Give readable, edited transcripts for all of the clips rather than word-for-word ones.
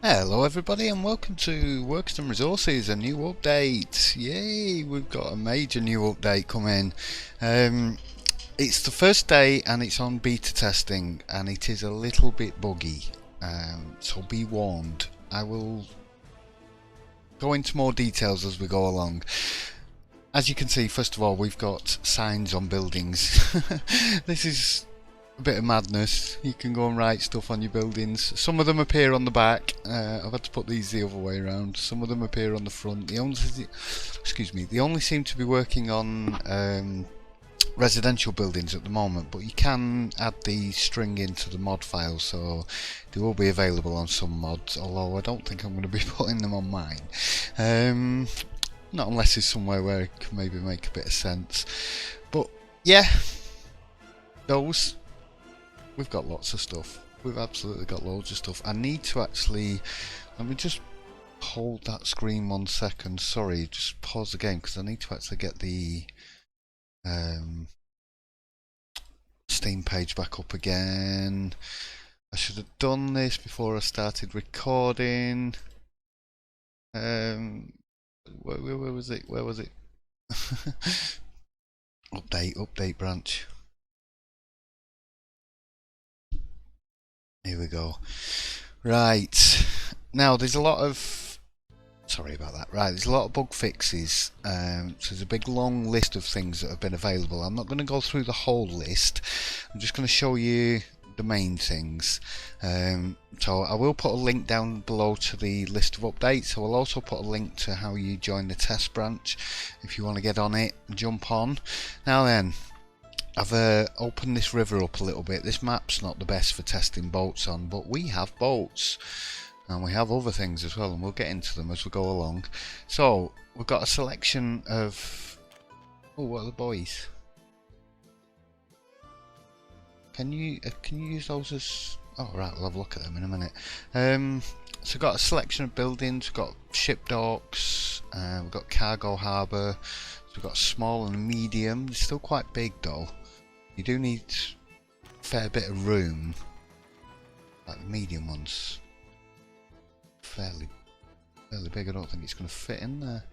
Hello everybody and welcome to Works and Resources, a new update. Yay, we've got a major new update coming. It's the first day and it's on beta testing and it is a little bit buggy, so be warned. I will go into more details as we go along. As you can see, first of all, we've got signs on buildings. This is a bit of madness. You can go and write stuff on your buildings. Some of them appear on the back. I've had to put these the other way around. Some of them appear on the front. They only seem to be working on residential buildings at the moment, but you can add the string into the mod file, so they will be available on some mods, although I don't think I'm going to be putting them on mine. Not unless it's somewhere where it can maybe make a bit of sense. But yeah, those. We've got lots of stuff. We've absolutely got loads of stuff. I need to actually... Let me just hold that screen 1 second. Sorry, just pause the game because I need to actually get the Steam page back up again. I should have done this before I started recording. Where was it? Where was it? Update branch. Here we go. Right, now there's a lot of... Sorry about that. Right, there's a lot of bug fixes. So there's a big long list of things that have been available. I'm not going to go through the whole list. I'm just going to show you the main things. So I will put a link down below to the list of updates. I will also put a link to how you join the test branch if you want to get on it and jump on. Now then, I've opened this river up a little bit. This map's not the best for testing boats on, but we have boats. And we have other things as well, and we'll get into them as we go along. So, we've got a selection of... Oh, what are the boys? Can you use those as... Oh, right, we'll have a look at them in a minute. So we've got a selection of buildings. We've got ship docks. We've got cargo harbour. So we've got small and medium. They're still quite big though. You do need a fair bit of room. Like the medium ones. Fairly big. I don't think it's going to fit in there.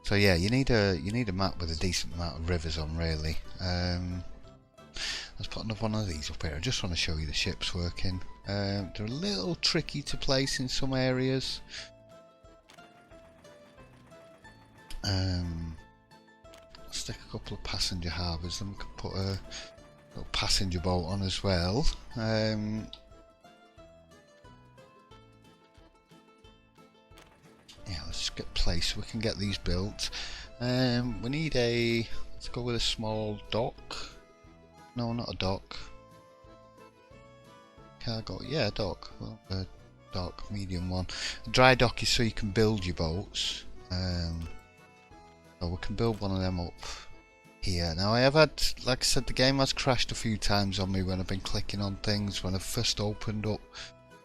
So yeah, you need a map with a decent amount of rivers on, really. Let's put another one of these up here. I just want to show you the ships working. They're a little tricky to place in some areas. Stick a couple of passenger harbours, then we can put a little passenger boat on as well. Yeah, let's just get placed so we can get these built. We need let's go with a small dock. No, not a dock. Cargo, yeah, dock. Well, a dock, medium one. A dry dock is so you can build your boats. So we can build one of them up here. Now I have had, like I said, the game has crashed a few times on me when I've been clicking on things when I've first opened up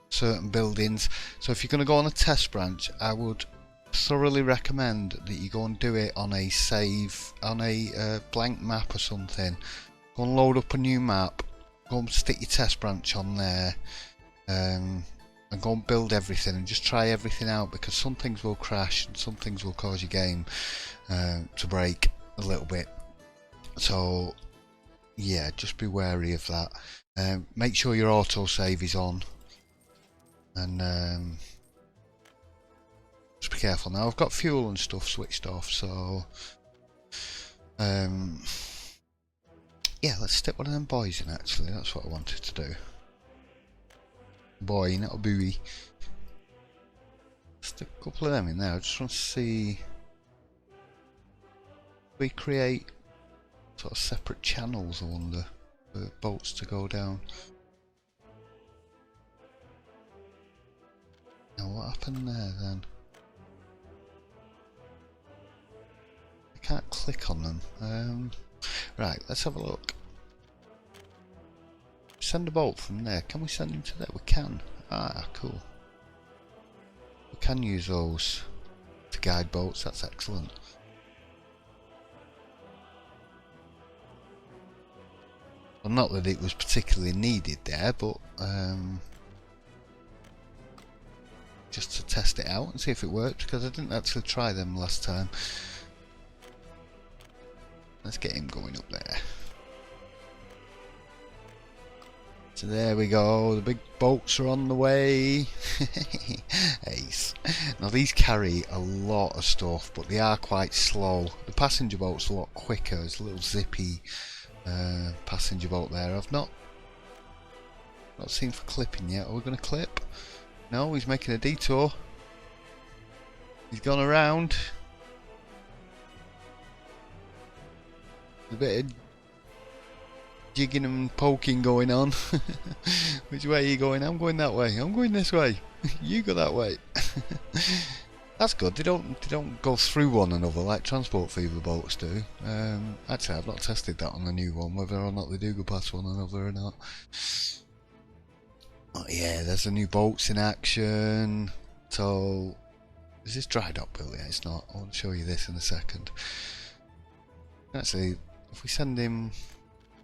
certain buildings. So if you're going to go on a test branch, I would thoroughly recommend that you go and do it on a save, on a blank map or something. Go and load up a new map, go and stick your test branch on there, and go and build everything and just try everything out, because some things will crash and some things will cause your game to break a little bit. So yeah, just be wary of that. Make sure your autosave is on, and just be careful. Now I've got fuel and stuff switched off, so yeah, let's stick one of them boys in. Actually, that's what I wanted to do. Boy, not a buoy. Stick a couple of them in there. I just want to see. We create sort of separate channels, I wonder, for boats to go down. Now what happened there then? I can't click on them. Right, let's have a look. Send a boat from there. Can we send him to there? We can. Ah, cool. We can use those to guide boats. That's excellent. Well, not that it was particularly needed there, but just to test it out and see if it works, because I didn't actually try them last time. Let's get him going up there. So there we go, the big bolts are on the way. Ace. Now these carry a lot of stuff, but they are quite slow. The passenger boat's a lot quicker. It's a little zippy passenger boat there. I've not seen for clipping yet. Are we going to clip? No, he's making a detour. He's gone around. A bit of jigging and poking going on. Which way are you going? I'm going that way. I'm going this way. You go that way. That's good. They don't go through one another like transport fever boats do. Actually, I've not tested that on the new one, whether or not they do go past one another or not. Oh yeah, there's the new boats in action. So, is this dry dock built yet? It's not. I'll show you this in a second. Actually, if we send him,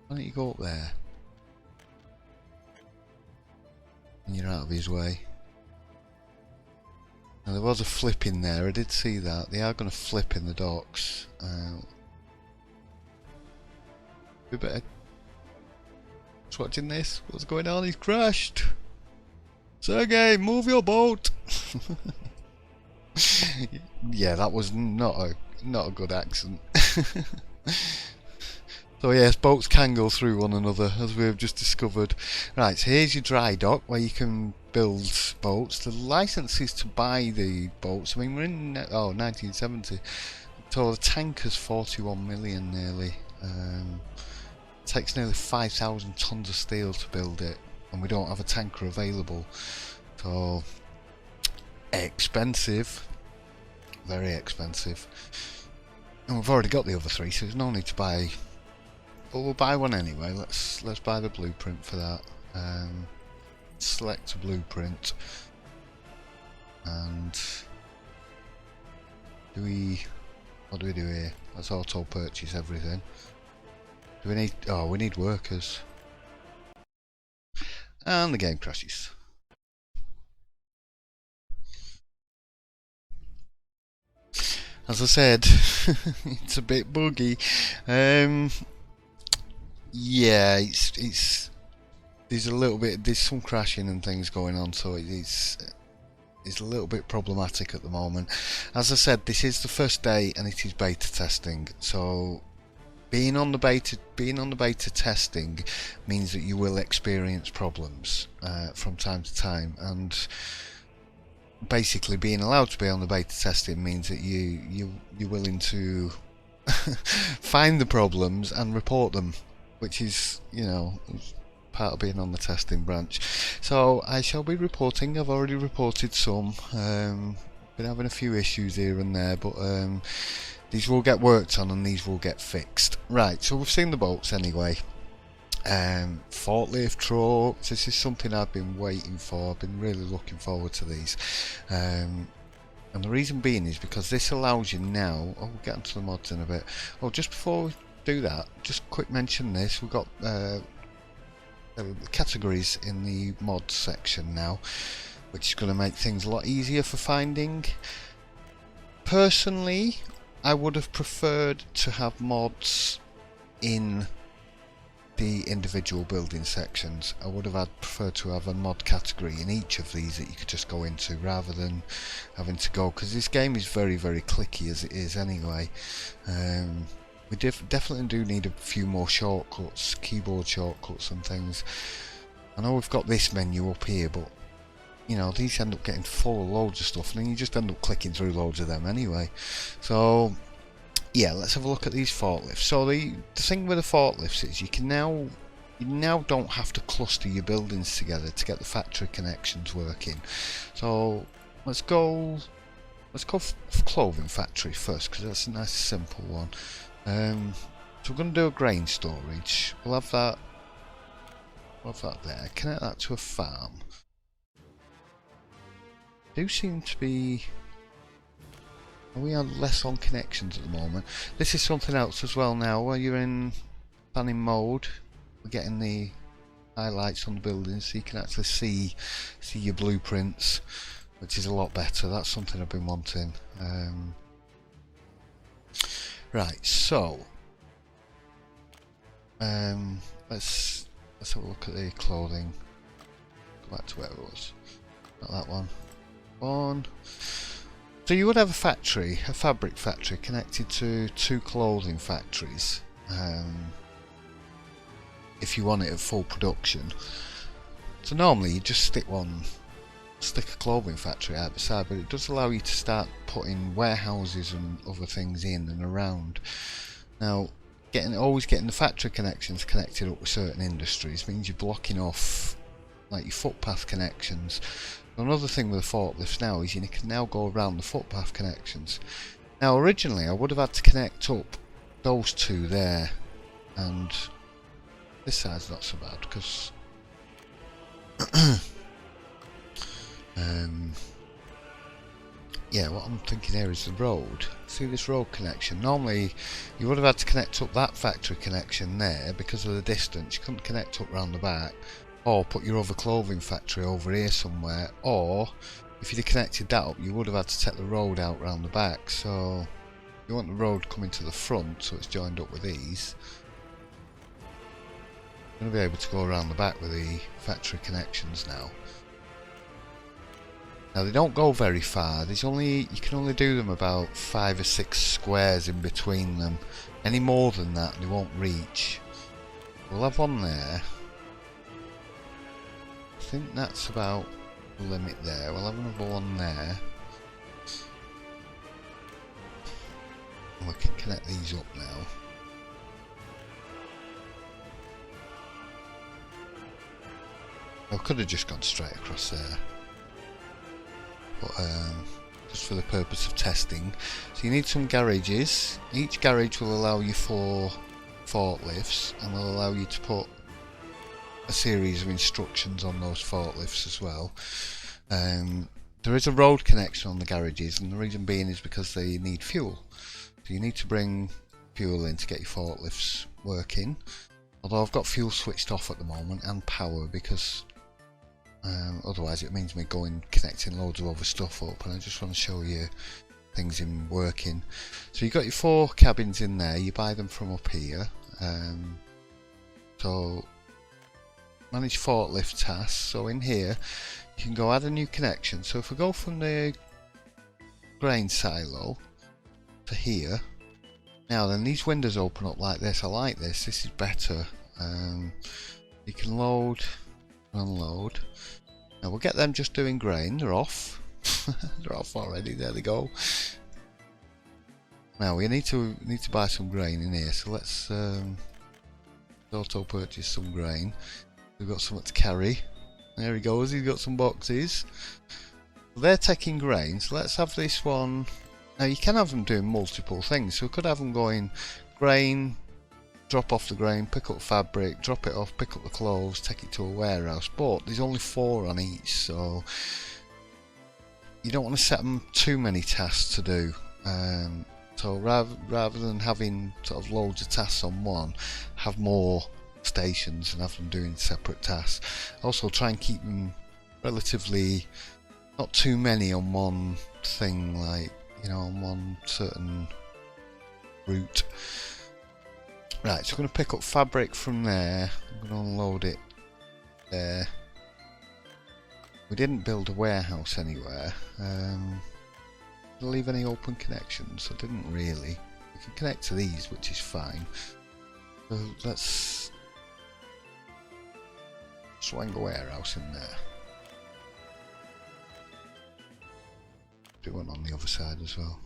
why don't you go up there? And you're out of his way. Now there was a flip in there, I did see that. They are going to flip in the docks. We better... Just watching this. What's going on? He's crashed! Sergey, move your boat! Yeah, that was not a good accent. So yes, boats can go through one another, as we have just discovered. Right, so here's your dry dock where you can build boats. The licenses to buy the boats, I mean we're in 1970, so the tanker's 41 million nearly. Takes nearly 5,000 tons of steel to build it, and we don't have a tanker available. So expensive, very expensive. And we've already got the other three, so there's no need to buy. But we'll buy one anyway. Let's buy the blueprint for that. Select a blueprint, and what do we do here? Let's auto purchase everything. Do we need? Oh, we need workers. And the game crashes. As I said, it's a bit buggy. Yeah, it's there's some crashing and things going on, so it's a little bit problematic at the moment. As I said, this is the first day and it is beta testing, so being on the beta testing means that you will experience problems from time to time, and basically being allowed to be on the beta testing means that you're willing to find the problems and report them, which is, you know, part of being on the testing branch. So I shall be reporting. I've already reported some. Been having a few issues here and there, but these will get worked on and these will get fixed. Right, so we've seen the boats anyway. Forklift trucks, this is something I've been waiting for. I've been really looking forward to these. And the reason being is because this allows you now, we'll get into the mods in a bit. Oh, just before we do that, just quick mention this, we've got categories in the mods section now, which is going to make things a lot easier for finding. Personally, I would have preferred to have mods in the individual building sections. I would have preferred to have a mod category in each of these that you could just go into, rather than having to go, because this game is very, very clicky as it is anyway. We definitely do need a few more shortcuts, keyboard shortcuts and things. I know we've got this menu up here, but you know, these end up getting full of loads of stuff, and then you just end up clicking through loads of them anyway. So yeah, let's have a look at these forklifts. So the thing with the forklifts is you now don't have to cluster your buildings together to get the factory connections working. So let's go for clothing factory first, because that's a nice simple one. So we're going to do a grain storage. We'll have that there. Connect that to a farm. Do seem to be... We are less on connections at the moment. This is something else as well now. While you're in planning mode, we're getting the highlights on the buildings, so you can actually see your blueprints. which is a lot better. That's something I've been wanting. Right, so let's have a look at the clothing. Go back to where it was. Not that one. So you would have a factory, a fabric factory, connected to 2 clothing factories. If you want it at full production. So normally you just stick a clothing factory out the side, but it does allow you to start putting warehouses and other things in and around. Now, always getting the factory connections connected up with certain industries means you're blocking off like your footpath connections. Another thing with the forklifts now is you can now go around the footpath connections. Now, originally I would have had to connect up those 2 there, and this side's not so bad because yeah, what I'm thinking here is the road. See this road connection? Normally you would have had to connect up that factory connection there because of the distance. You couldn't connect up round the back, or put your other clothing factory over here somewhere, or if you'd have connected that up you would have had to take the road out round the back. So you want the road coming to the front so it's joined up with these. You're going to be able to go around the back with the factory connections now. Now they don't go very far. You can only do them about 5 or 6 squares in between them. Any more than that they won't reach. We'll have one there. I think that's about the limit there. We'll have another one there. And we can connect these up now. I could have just gone straight across there, but just for the purpose of testing. So you need some garages. Each garage will allow you 4 forklifts and will allow you to put a series of instructions on those forklifts as well. There is a road connection on the garages, and the reason being is because they need fuel. So you need to bring fuel in to get your forklifts working. Although I've got fuel switched off at the moment and power, because otherwise it means me connecting loads of other stuff up, and I just want to show you things in working. So you've got your 4 cabins in there. You buy them from up here. So manage forklift tasks. So in here you can go add a new connection. So if we go from the grain silo to here, now then these windows open up like this. I like this. This is better. You can load, unload. Now we'll get them just doing grain. They're off. They're off already. There they go. Now we need to buy some grain in here. So let's auto purchase some grain. We've got something to carry. There he goes. He's got some boxes. They're taking grain. So let's have this one. Now you can have them doing multiple things. So we could have them going grain, drop off the grain, pick up fabric, drop it off, pick up the clothes, take it to a warehouse. But there's only 4 on each, so you don't want to set them too many tasks to do. So rather than having sort of loads of tasks on one, have more stations and have them doing separate tasks. Also try and keep them relatively not too many on one thing, like, you know, on one certain route. Right, so I'm going to pick up fabric from there. I'm going to unload it there. We didn't build a warehouse anywhere. Did I leave any open connections? I didn't really. We can connect to these, which is fine. So let's swing a warehouse in there. Do one on the other side as well.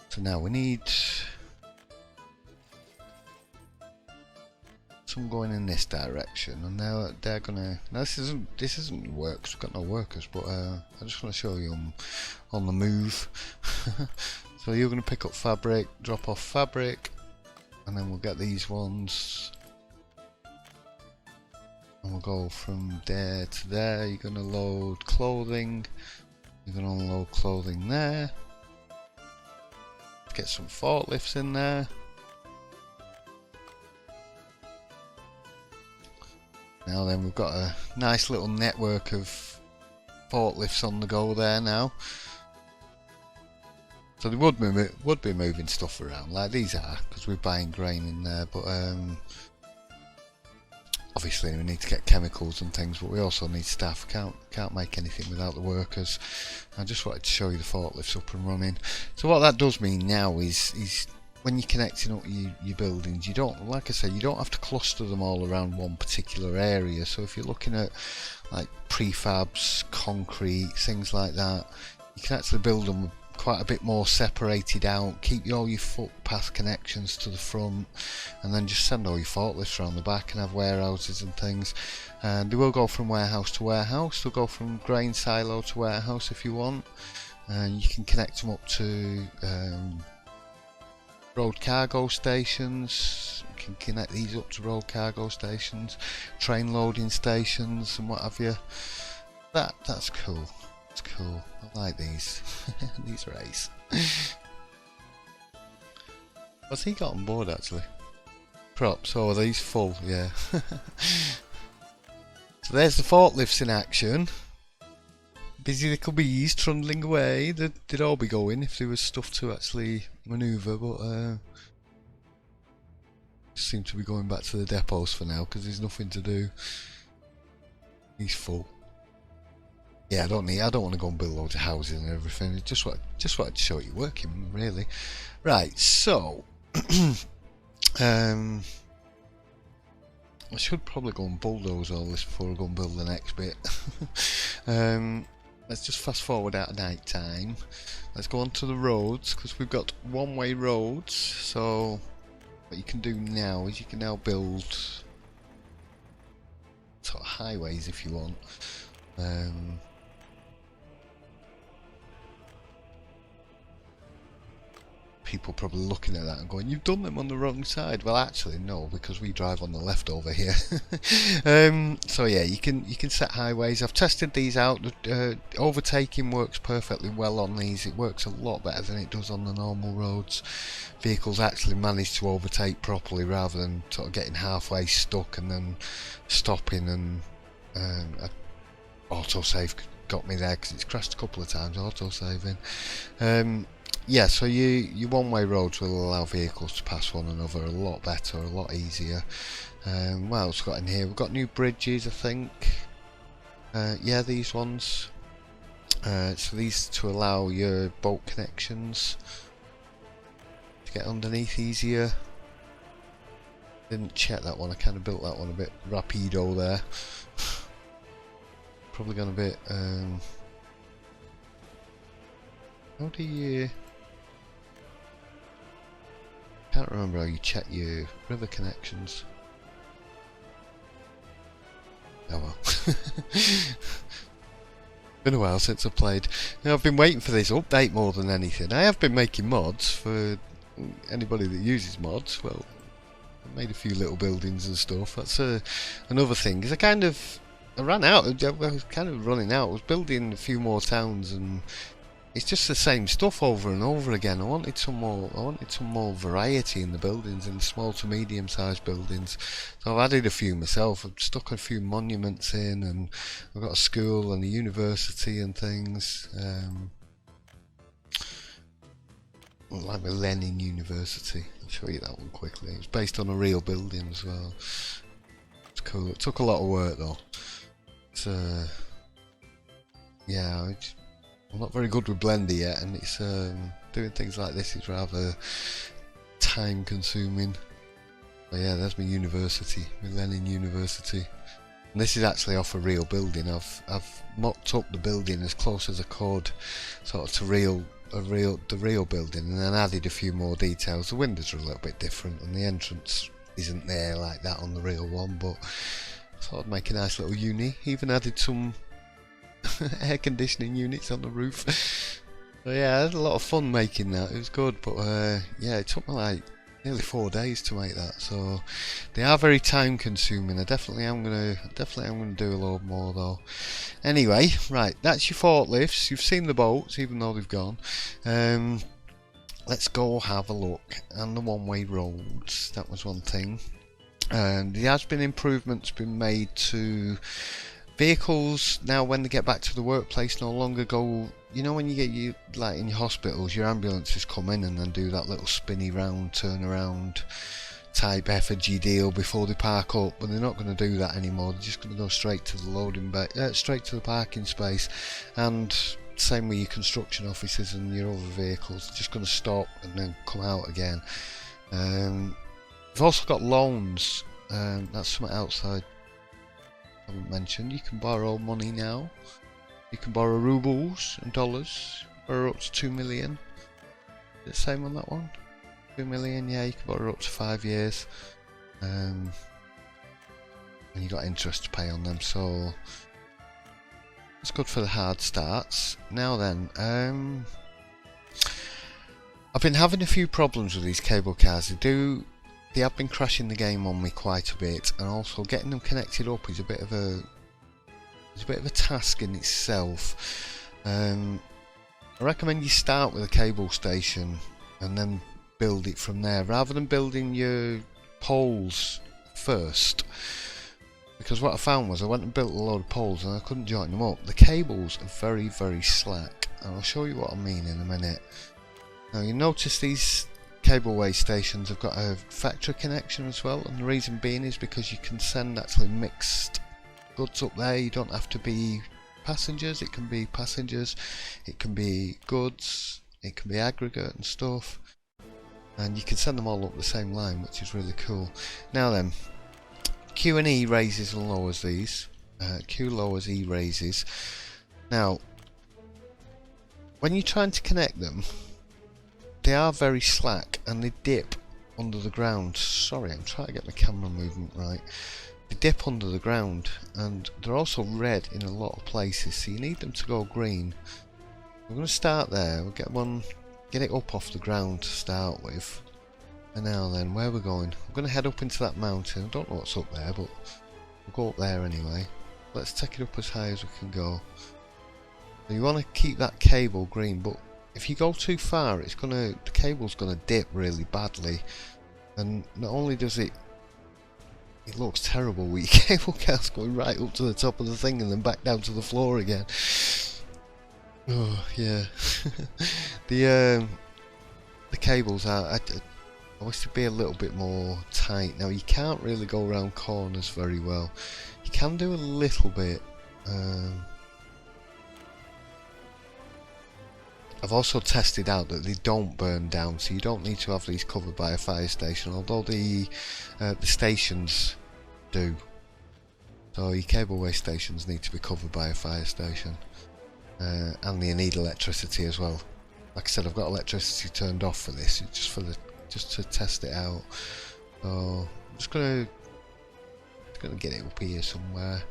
So now we need some going in this direction, and now they're gonna. Now this isn't work 'cause we've got no workers, but I just want to show you on the move. So you're gonna pick up fabric, drop off fabric, and then we'll get these ones, and we'll go from there to there. You're gonna load clothing. You're gonna unload clothing there. Get some forklifts in there. Now then, we've got a nice little network of forklifts on the go there now. So they would be moving stuff around like these are, because we're buying grain in there, but obviously we need to get chemicals and things, but we also need staff. Can't make anything without the workers. I just wanted to show you the forklifts up and running. So what that does mean now is when you're connecting up your buildings, you don't, like I say, you don't have to cluster them all around one particular area. So if you're looking at like prefabs, concrete, things like that, you can actually build them quite a bit more separated out, keep all your footpath connections to the front, and then just send all your forklifts around the back and have warehouses and things. And they will go from warehouse to warehouse. They'll go from grain silo to warehouse if you want, and you can connect them up to road cargo stations. You can connect these up to road cargo stations, train loading stations and what have you. That's cool. It's cool. I like these. These rays. What's he got on board actually? Props. Oh, these full, yeah. So there's the forklifts in action. Busy little bees trundling away. They'd all be going if there was stuff to actually manoeuvre, but seem to be going back to the depots for now because there's nothing to do. He's full. Yeah, I don't want to go and build loads of houses and everything. Just wanted to show you working, really. Right, so I should probably go and bulldoze all this before I go and build the next bit. Let's just fast forward out of night time. Let's go on to the roads, because we've got one-way roads. So what you can do now is you can now build sort of highways if you want. People probably looking at that and going, you've done them on the wrong side. Well, actually no, because we drive on the left over here. So yeah, you can set highways. I've tested these out. Overtaking works perfectly well on these. It works a lot better than it does on the normal roads. Vehicles actually manage to overtake properly rather than sort of getting halfway stuck and then stopping, and autosave got me there because it's crashed a couple of times, autosaving. Yeah, so your one-way roads will allow vehicles to pass one another a lot better, a lot easier. What else got in here? We've got new bridges, I think. Yeah, these ones. So these to allow your boat connections to get underneath easier. Didn't check that one. I kind of built that one a bit rapido there. Probably gone a bit. How do you? Can't remember how you check your river connections. Oh well. Been a while since I played. Now, I've been waiting for this update more than anything. I have been making mods for anybody that uses mods. Well, I made a few little buildings and stuff. That's another thing. Because I ran out. I was kind of running out. I was building a few more towns and it's just the same stuff over and over again. I wanted some more variety in the buildings, in the small to medium sized buildings. So I've added a few myself. I've stuck a few monuments in, and I've got a school and a university and things. Like the Lenin University. I'll show you that one quickly. It's based on a real building as well. It's cool. It took a lot of work though. It's yeah. I'm not very good with Blender yet, and it's doing things like this is rather time consuming. But yeah, there's my university, my Lenin University. And this is actually off a real building. I've mocked up the building as close as I could, sort of to the real building, and then added a few more details. The windows are a little bit different, and the entrance isn't there like that on the real one. But I thought I'd make a nice little uni. Even added some air conditioning units on the roof. So yeah, I had a lot of fun making that. It was good, but yeah, it took me like nearly 4 days to make that. So they are very time consuming. I definitely am gonna do a load more though. Anyway, right, that's your forklifts. You've seen the boats, even though they've gone. Let's go have a look. And the one-way roads. That was one thing. There has been improvements been made to vehicles now. When they get back to the workplace, no longer go, you know, when you get you like in your hospitals, your ambulances come in and then do that little spinny round turn around type effigy deal before they park up, but they're not going to do that anymore. They're just going to go straight to the loading bay, straight to the parking space. And same with your construction offices and your other vehicles, they're just going to stop and then come out again. We've also got loans. That's something outside I haven't mentioned. You can borrow money now. You can borrow rubles and dollars, borrow up to 2 million. Is it the same on that one? 2 million, yeah, you can borrow up to 5 years. And you got interest to pay on them, so it's good for the hard starts. Now then, I've been having a few problems with these cable cars. They have been crashing the game on me quite a bit, and also getting them connected up is a bit of a task in itself. I recommend you start with a cable station and then build it from there, rather than building your poles first, because what I found was I went and built a load of poles and I couldn't join them up. The cables are very, very slack, and I'll show you what I mean in a minute. Now you notice these cableway stations have got a factory connection as well, and the reason being is because you can send actually mixed goods up there. You don't have to be passengers, it can be passengers, it can be goods, it can be aggregate and stuff, and you can send them all up the same line, which is really cool. Now then, Q and E raises and lowers these. Q lowers, E raises. Now, when you're trying to connect them, they are very slack and they dip under the ground. Sorry, I'm trying to get my camera movement right. They dip under the ground, and they're also red in a lot of places, so you need them to go green. We're going to start there. We'll get it up off the ground to start with. And now then, where we're going? We're going to head up into that mountain. I don't know what's up there, but we'll go up there anyway. Let's take it up as high as we can go. So you want to keep that cable green, but if you go too far, the cable's gonna dip really badly, and not only does it looks terrible with your cable cars going right up to the top of the thing and then back down to the floor again. Oh yeah. The cables are, I wish they'd be a little bit more tight. Now you can't really go around corners very well. You can do a little bit. I've also tested out that they don't burn down, so you don't need to have these covered by a fire station, although the stations do. So your cableway stations need to be covered by a fire station, and you need electricity as well. Like I said, I've got electricity turned off for this, just to test it out. So I'm just gonna get it up here somewhere.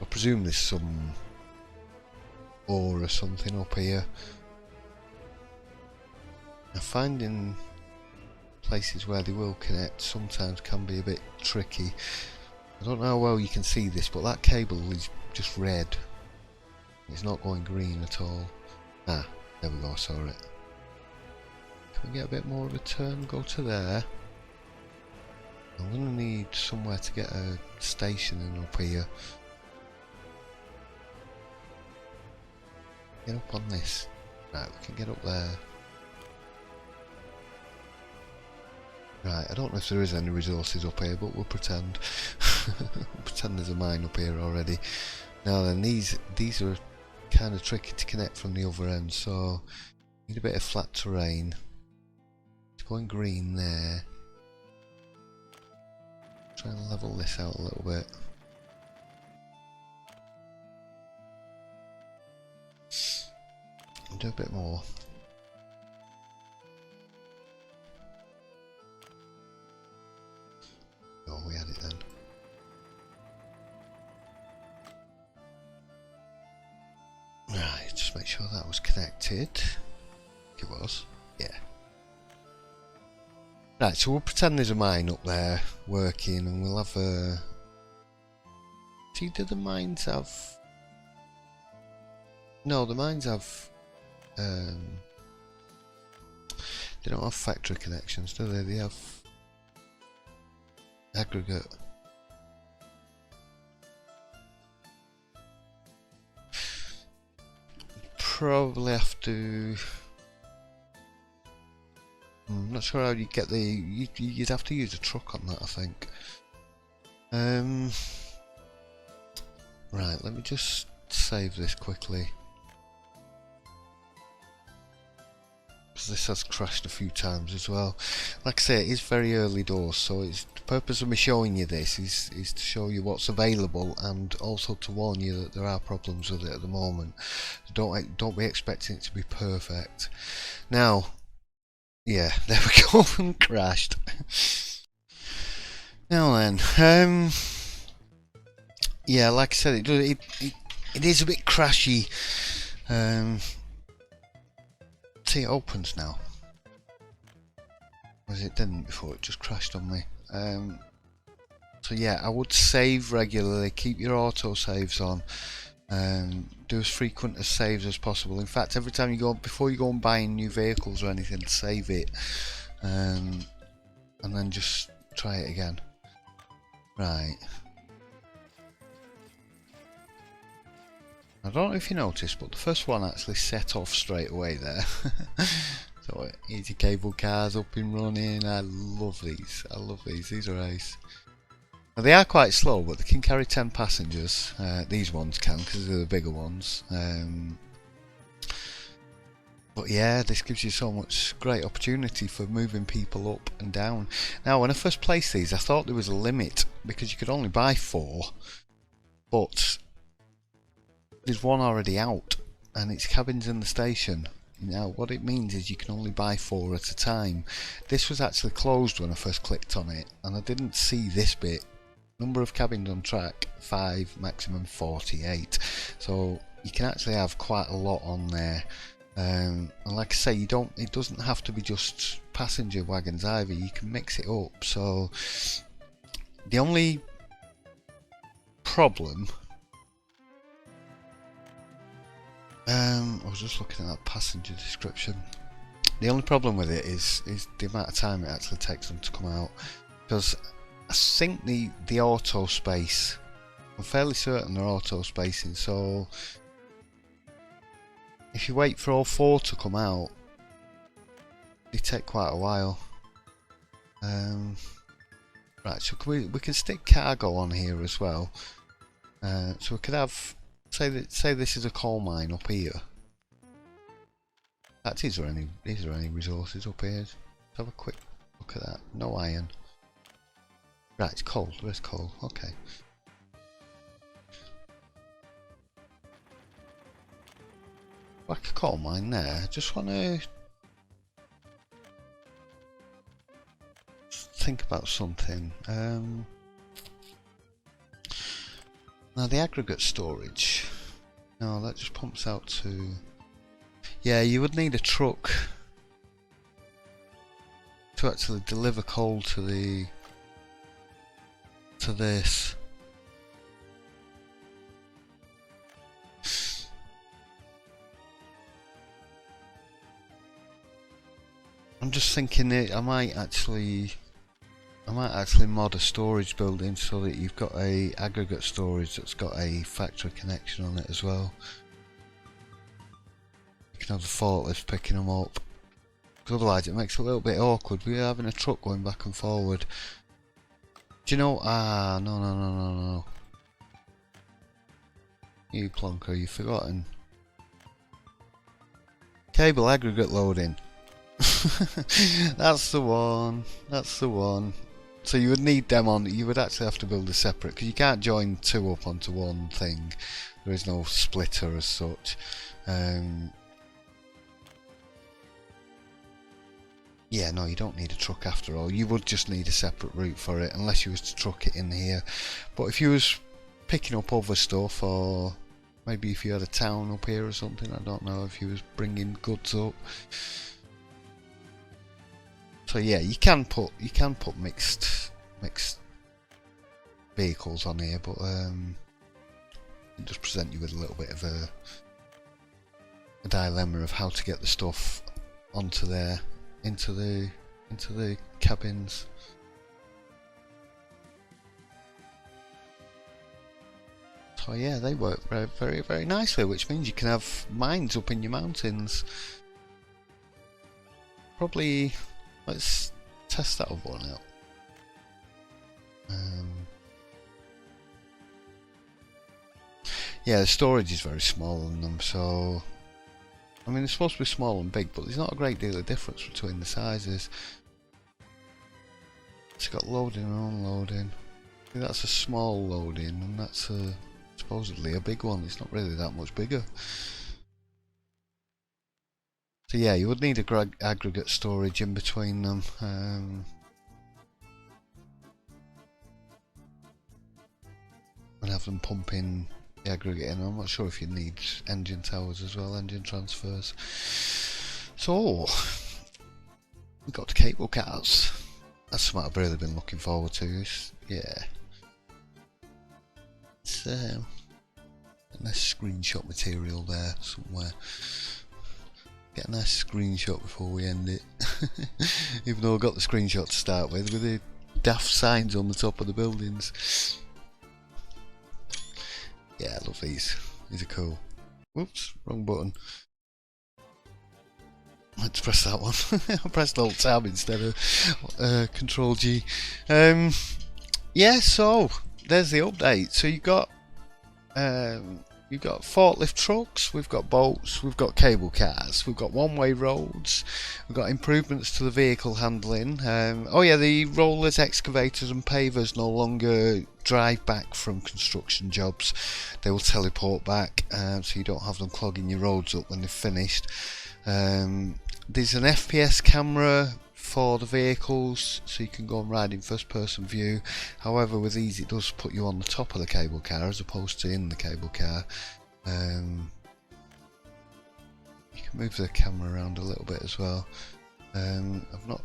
I presume there's some ore or something up here. Now finding places where they will connect sometimes can be a bit tricky. I don't know how well you can see this, but that cable is just red. It's not going green at all. Ah, there we go, I saw it. Can we get a bit more of a turn? Go to there. I'm going to need somewhere to get a station in up here. Get up on this. Right, we can get up there. Right, I don't know if there is any resources up here, but we'll pretend. We'll pretend there's a mine up here already. Now then, these are kind of tricky to connect from the other end, so need a bit of flat terrain. It's going green there. Try and level this out a little bit. Do a bit more. Oh, we had it then. Right, just make sure that was connected. It was, yeah. Right, so we'll pretend there's a mine up there working, and we'll have a. See, do the mines have? No, the mines have. They don't have factory connections, do they? They have aggregate. Probably have to. I'm not sure how you get the. You'd have to use a truck on that, I think. Right, let me just save this quickly. Because this has crashed a few times as well. Like I say, it is very early doors, so the purpose of me showing you this is to show you what's available and also to warn you that there are problems with it at the moment. Don't be expecting it to be perfect. Now, yeah, there we go, and crashed. Now then, yeah, like I said, it is a bit crashy. See, it opens now. As it didn't before, it just crashed on me. So yeah, I would save regularly, keep your auto saves on, do as frequent as saves as possible. In fact, every time you go, before you go and buying new vehicles or anything, save it, and then just try it again. Right. I don't know if you noticed, but the first one actually set off straight away there. So easy cable cars up and running. I love these. I love these. These are ace. Now, they are quite slow, but they can carry 10 passengers. These ones can, because they're the bigger ones. But yeah, this gives you so much great opportunity for moving people up and down. Now, when I first placed these, I thought there was a limit because you could only buy 4, but there's one already out, and it's cabins in the station. Now, what it means is you can only buy 4 at a time. This was actually closed when I first clicked on it, and I didn't see this bit. Number of cabins on track 5, maximum 48. So you can actually have quite a lot on there. And like I say, it doesn't have to be just passenger wagons either. You can mix it up. So the only problem, I was just looking at that passenger description. The only problem with it is the amount of time it actually takes them to come out, because I think the auto space, I'm fairly certain they're auto spacing, so if you wait for all 4 to come out, they take quite a while. Right, so we can stick cargo on here as well. So we could have, say this is a coal mine up here. Is there any resources up here? Let's have a quick look at that. No iron. Right, it's coal. There's coal. Okay. Like a coal mine there. I just want to think about something. Now the aggregate storage. No, that just pumps out to. Yeah, you would need a truck to actually deliver coal to this. I'm just thinking that I might actually mod a storage building so that you've got a aggregate storage that's got a factory connection on it as well. You can have the forklifts picking them up, because otherwise it makes it a little bit awkward. We're having a truck going back and forward. Do you know? No. You plonker, you've forgotten. Cable aggregate loading. That's the one. That's the one. So you would need them on. You would actually have to build a separate, because you can't join 2 up onto one thing. There is no splitter as such. Yeah, no, you don't need a truck after all. You would just need a separate route for it, unless you was to truck it in here. But if you was picking up other stuff, or maybe if you had a town up here or something, I don't know, if you was bringing goods up. So yeah, you can put mixed vehicles on here, but it does present you with a little bit of a dilemma of how to get the stuff onto there, into the cabins. So yeah, they work very, very, very nicely, which means you can have mines up in your mountains. Probably, let's test that other one out. Yeah, the storage is very small on them, so I mean, they're supposed to be small and big, but there's not a great deal of difference between the sizes. It's got loading and unloading. I think that's a small loading, and that's supposedly a big one. It's not really that much bigger. So yeah, you would need a aggregate storage in between them. And have them pumping the aggregate in. I'm not sure if you need engine towers as well, engine transfers. So we got the cable cars. That's something I've really been looking forward to. Yeah. It's a nice screenshot material there somewhere. Get a nice screenshot before we end it. Even though I got the screenshot to start with the daft signs on the top of the buildings. Yeah, I love these. These are cool. Whoops, wrong button. Let's press that one. I pressed Alt Tab instead of Control G. Yeah, so there's the update. So you've got forklift trucks, we've got boats, we've got cable cars, we've got one-way roads, we've got improvements to the vehicle handling. Oh yeah, the rollers, excavators and pavers no longer drive back from construction jobs. They will teleport back, so you don't have them clogging your roads up when they've finished. There's an FPS camera for the vehicles, so you can go and ride in first person view. However, with these it does put you on the top of the cable car as opposed to in the cable car. You can move the camera around a little bit as well. I've not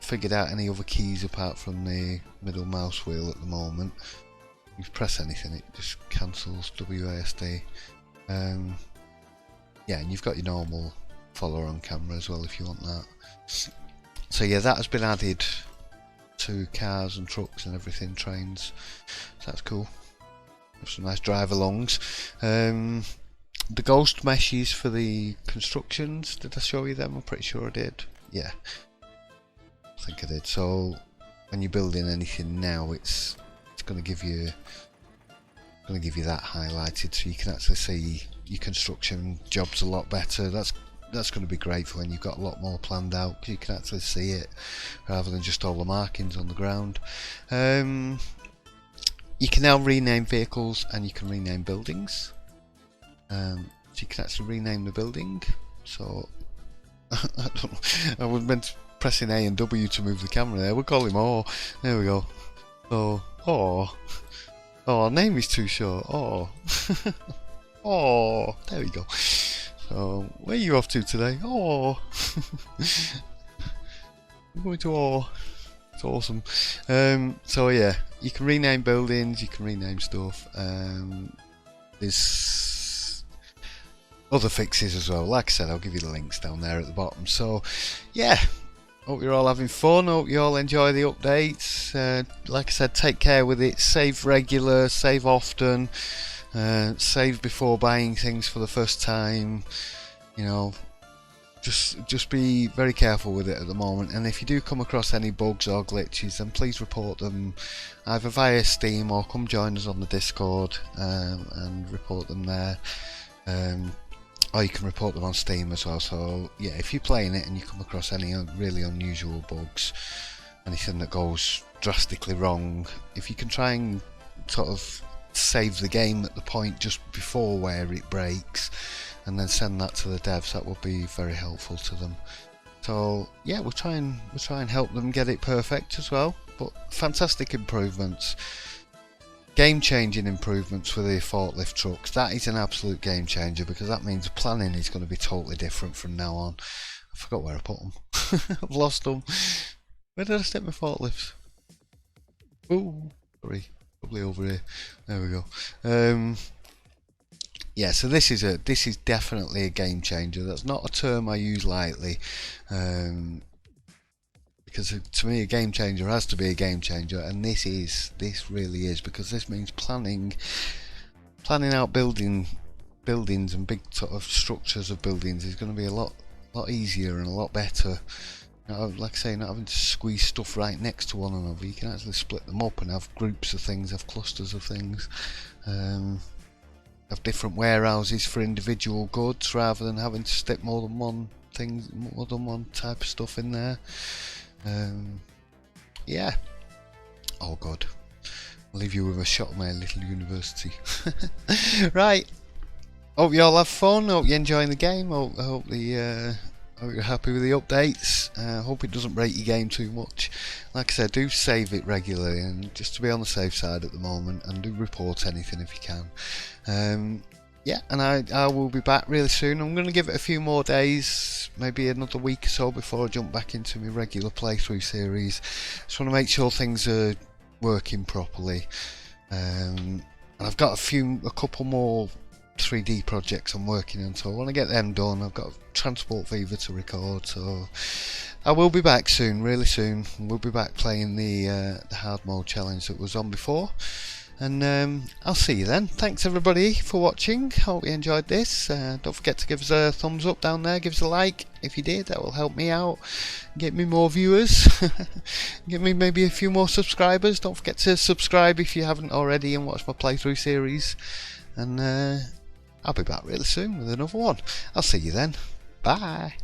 figured out any other keys apart from the middle mouse wheel at the moment. If you press anything it just cancels WASD. Yeah, and you've got your normal follower on camera as well if you want that. So yeah, that has been added to cars and trucks and everything, trains. So that's cool. Have some nice drive alongs. The ghost meshes for the constructions, did I show you them? I'm pretty sure I did. Yeah, I think I did. So when you're building anything now, it's going to give you that highlighted, so you can actually see your construction jobs a lot better. That's going to be great for when you've got a lot more planned out, because you can actually see it rather than just all the markings on the ground. You can now rename vehicles and you can rename buildings. So you can actually rename the building. So I don't know, I was meant pressing A and W to move the camera there. We'll call him O. There we go. So O. Oh, our name is too short. Oh. Oh, there we go. So, where are you off to today? Oh, I'm going to Oh. It's awesome. So yeah, you can rename buildings, you can rename stuff. There's other fixes as well. Like I said, I'll give you the links down there at the bottom. So yeah, hope you're all having fun. Hope you all enjoy the updates. Like I said, take care with it. Save regular, save often. Save before buying things for the first time. You know, just be very careful with it at the moment, and if you do come across any bugs or glitches, then please report them either via Steam or come join us on the Discord and report them there. Or you can report them on Steam as well. So yeah, if you're playing it and you come across any really unusual bugs, anything that goes drastically wrong, if you can try and sort of save the game at the point just before where it breaks and then send that to the devs, that would be very helpful to them. So yeah, we'll try and help them get it perfect as well. But fantastic improvements, game-changing improvements for the forklift trucks. That is an absolute game changer, because that means planning is going to be totally different from now on. I forgot where I put them. I've lost them. Where did I stick my forklifts? Oh, sorry. Probably over here. There we go. Yeah, so this is definitely a game changer. That's not a term I use lightly, because to me a game changer has to be a game changer, and this really is, because this means planning planning out buildings and big sort of structures of buildings is going to be a lot easier and a lot better. Like I say, not having to squeeze stuff right next to one another. You can actually split them up and have groups of things, have clusters of things, have different warehouses for individual goods rather than having to stick more than one type of stuff in there. Yeah. Oh god, I'll leave you with a shot of my little university. Right. Hope you all have fun. Hope you're enjoying the game. Hope you're happy with the updates. Hope it doesn't break your game too much. Like I said, do save it regularly, and just to be on the safe side at the moment, and do report anything if you can. Yeah, and I will be back really soon. I'm going to give it a few more days, maybe another week or so before I jump back into my regular playthrough series. Just want to make sure things are working properly. And I've got a couple more 3D projects I'm working on, so I want to get them done. I've got Transport Fever to record, so I will be back soon, really soon. We'll be back playing the hard mode challenge that was on before, and I'll see you then. Thanks everybody for watching. Hope you enjoyed this. Don't forget to give us a thumbs up down there, give us a like if you did. That will help me out, get me more viewers, get me maybe a few more subscribers. Don't forget to subscribe if you haven't already and watch my playthrough series, and I'll be back really soon with another one. I'll see you then. Bye.